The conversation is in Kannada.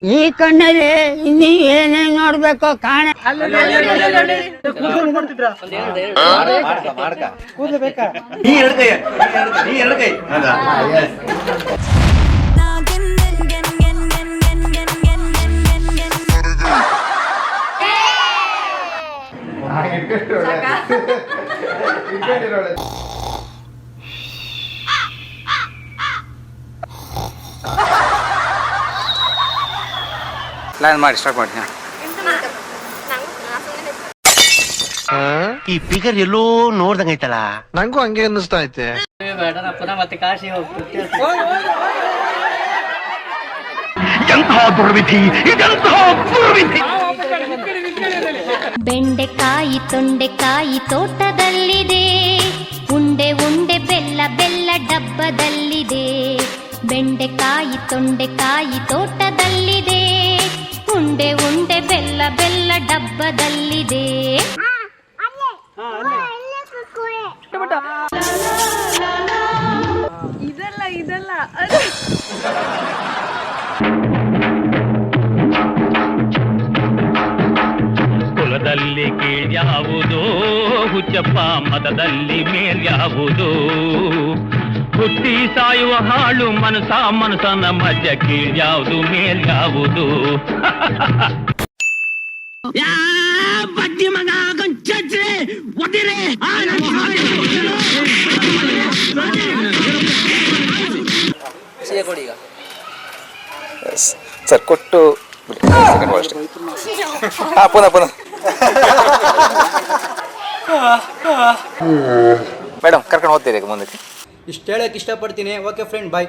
ಈ ಕಣ್ಣಲ್ಲಿ ಇನ್ನೀ ಏನೇನ್ ನೋಡ್ಬೇಕೋ ಕಾಣ. ಪ್ಲಾನ್ ಮಾಡಿ ಸ್ಟಾರ್ಟ್ ಮಾಡಿ. ಈ ಫಿಗರ್ ಎಲ್ಲೋ ನೋಡ್ದಂಗೈತಲ್ಲ, ನಂಗೂ ಹಂಗೆ ಅನ್ನಿಸ್ತಾ ಐತೆ. ಮತ್ತೆ ಕಾಶಿ ಹೋಗ್ಬಿಟ್ಟು ಎಂತಹ ದುರ್ವಿಧಿ, ಇದೆಂತಹ ದುರ್ವಿಧಿ. ಬೆಂಡೆಕಾಯಿ ತೊಂಡೆಕಾಯಿ ತೋಟದಲ್ಲಿದೆ, ಉಂಡೆ ಉಂಡೆ ಬೆಲ್ಲ ಬೆಲ್ಲ ಡಬ್ಬದಲ್ಲಿದೆ. ಬೆಂಡೆಕಾಯಿ ತೊಂಡೆಕಾಯಿ ತೋಟದಲ್ಲಿದೆ, ಉಂಡೆ ಉಂಡೆ ಬೆಲ್ಲ ಬೆಲ್ಲ ಡಬ್ಬದಲ್ಲಿದೆ. ಇದಲ್ಲ ಕುಲದಲ್ಲಿ ಕೀಳ್ಯಾವುದು, ಹುಚ್ಚಪ್ಪ ಮತದಲ್ಲಿ ಮೇಲ್ಯಾವುದು. ಹುಟ್ಟಿ ಸಾಯುವ ಹಾಳು ಮನಸ ಮನಸನ ಮಧ್ಯ ಕೀಳ್ಯಾವುದು ಮೇಲ್ಯಾವುದು. ಬಡ್ಡಿ ಮಗ ಒದಿರೆ ಕೊಡಿ ಈಗ ಸರ್ ಕೊಟ್ಟು ಪುನಃ ಮೇಡಮ್ ಕರ್ಕೊಂಡು ಹೋಗ್ತೀರಿ ಈಗ ಮುಂದಕ್ಕೆ. ಇಷ್ಟು ಹೇಳಕ್ಕೆ ಇಷ್ಟಪಡ್ತೀನಿ. ಓಕೆ ಫ್ರೆಂಡ್, ಬಾಯ್.